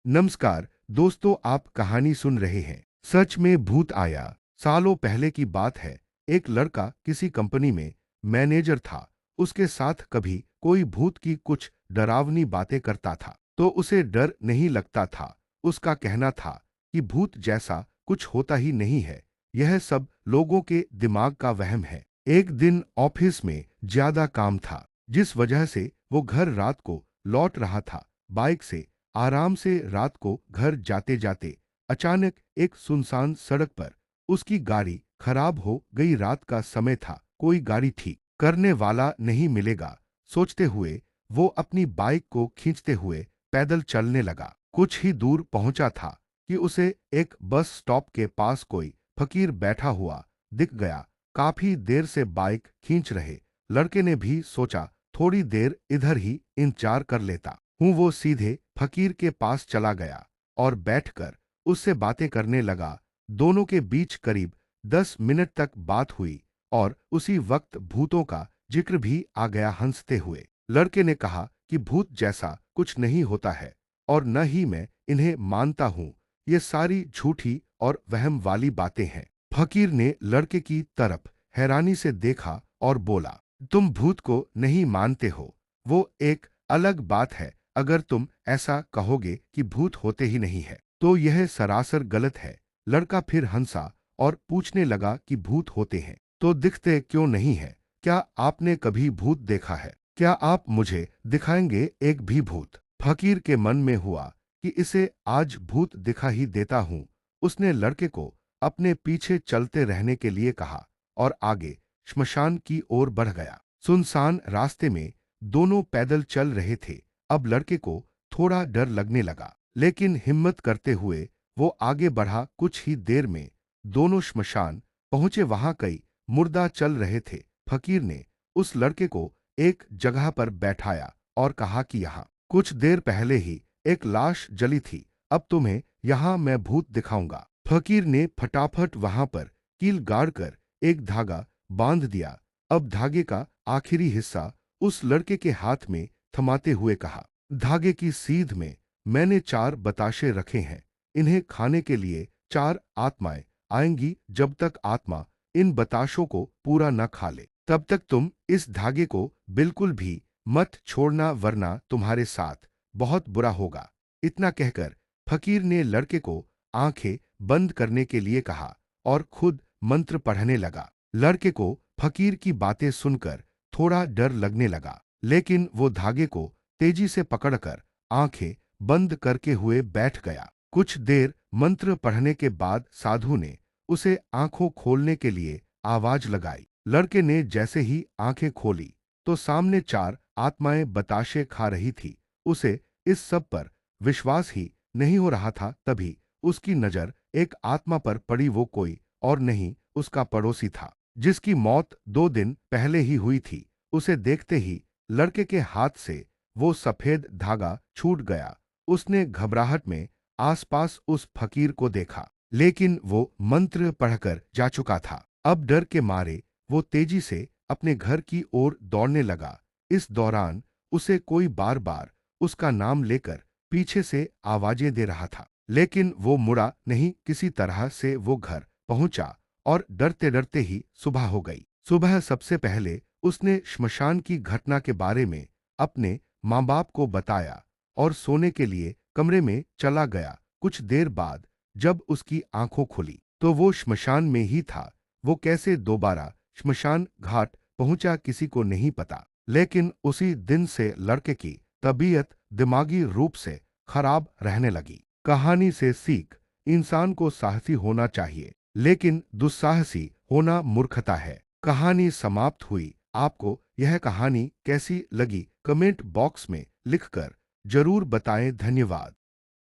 नमस्कार दोस्तों, आप कहानी सुन रहे हैं। सच में भूत आया। सालों पहले की बात है। एक लड़का किसी कंपनी में मैनेजर था। उसके साथ कभी कोई भूत की कुछ डरावनी बातें करता था तो उसे डर नहीं लगता था। उसका कहना था कि भूत जैसा कुछ होता ही नहीं है, यह सब लोगों के दिमाग का वहम है। एक दिन ऑफिस में ज्यादा काम था, जिस वजह से वो घर रात को लौट रहा था। बाइक से आराम से रात को घर जाते जाते अचानक एक सुनसान सड़क पर उसकी गाड़ी खराब हो गई। रात का समय था, कोई गाड़ी ठीक करने वाला नहीं मिलेगा। सोचते हुए वो अपनी बाइक को खींचते हुए पैदल चलने लगा। कुछ ही दूर पहुंचा था कि उसे एक बस स्टॉप के पास कोई फकीर बैठा हुआ दिख गया। काफी देर से बाइक खींच रहे लड़के ने भी सोचा थोड़ी देर इधर ही इंतजार कर लेता हूँ। वो सीधे फकीर के पास चला गया और बैठकर उससे बातें करने लगा। दोनों के बीच करीब 10 मिनट तक बात हुई और उसी वक्त भूतों का जिक्र भी आ गया। हंसते हुए लड़के ने कहा कि भूत जैसा कुछ नहीं होता है और न ही मैं इन्हें मानता हूँ। ये सारी झूठी और वहम वाली बातें हैं। फकीर ने लड़के की तरफ हैरानी से देखा और बोला, तुम भूत को नहीं मानते हो, वो एक अलग बात है। अगर तुम ऐसा कहोगे कि भूत होते ही नहीं है तो यह सरासर गलत है। लड़का फिर हंसा और पूछने लगा कि भूत होते हैं तो दिखते क्यों नहीं है? क्या आपने कभी भूत देखा है? क्या आप मुझे दिखाएंगे एक भी भूत? फकीर के मन में हुआ कि इसे आज भूत दिखा ही देता हूं। उसने लड़के को अपने पीछे चलते रहने के लिए कहा और आगे श्मशान की ओर बढ़ गया। सुनसान रास्ते में दोनों पैदल चल रहे थे। अब लड़के को थोड़ा डर लगने लगा, लेकिन हिम्मत करते हुए वो आगे बढ़ा। कुछ ही देर में दोनों श्मशान पहुंचे। वहां कई मुर्दा चल रहे थे। फकीर ने उस लड़के को एक जगह पर बैठाया और कहा कि यहाँ कुछ देर पहले ही एक लाश जली थी। अब तुम्हें यहाँ मैं भूत दिखाऊंगा। फकीर ने फटाफट वहां पर कील गाड़कर एक धागा बांध दिया। अब धागे का आखिरी हिस्सा उस लड़के के हाथ में थमाते हुए कहा, धागे की सीध में मैंने 4 बताशे रखे हैं। इन्हें खाने के लिए 4 आत्माएं आएंगी। जब तक आत्मा इन बताशों को पूरा न खा ले तब तक तुम इस धागे को बिल्कुल भी मत छोड़ना, वरना तुम्हारे साथ बहुत बुरा होगा। इतना कहकर फकीर ने लड़के को आंखें बंद करने के लिए कहा और खुद मंत्र पढ़ने लगा। लड़के को फकीर की बातें सुनकर थोड़ा डर लगने लगा, लेकिन वो धागे को तेजी से पकड़कर आंखें बंद करके हुए बैठ गया। कुछ देर मंत्र पढ़ने के बाद साधु ने उसे आंखों खोलने के लिए आवाज लगाई। लड़के ने जैसे ही आंखें खोली तो सामने 4 आत्माएं बताशे खा रही थी। उसे इस सब पर विश्वास ही नहीं हो रहा था। तभी उसकी नजर एक आत्मा पर पड़ी। वो कोई और नहीं, उसका पड़ोसी था, जिसकी मौत 2 दिन पहले ही हुई थी। उसे देखते ही लड़के के हाथ से वो सफेद धागा छूट गया। उसने घबराहट में आसपास उस फकीर को देखा, लेकिन वो मंत्र पढ़कर जा चुका था। अब डर के मारे वो तेजी से अपने घर की ओर दौड़ने लगा। इस दौरान उसे कोई बार बार उसका नाम लेकर पीछे से आवाजें दे रहा था, लेकिन वो मुड़ा नहीं। किसी तरह से वो घर पहुंचा और डरते डरते ही सुबह हो गई। सुबह सबसे पहले उसने श्मशान की घटना के बारे में अपने माँ बाप को बताया और सोने के लिए कमरे में चला गया। कुछ देर बाद जब उसकी आंखों खुली तो वो श्मशान में ही था। वो कैसे दोबारा श्मशान घाट पहुंचा किसी को नहीं पता, लेकिन उसी दिन से लड़के की तबीयत दिमागी रूप से खराब रहने लगी। कहानी से सीख, इंसान को साहसी होना चाहिए, लेकिन दुस्साहसी होना मूर्खता है। कहानी समाप्त हुई। आपको यह कहानी कैसी लगी कमेंट बॉक्स में लिखकर जरूर बताएं। धन्यवाद।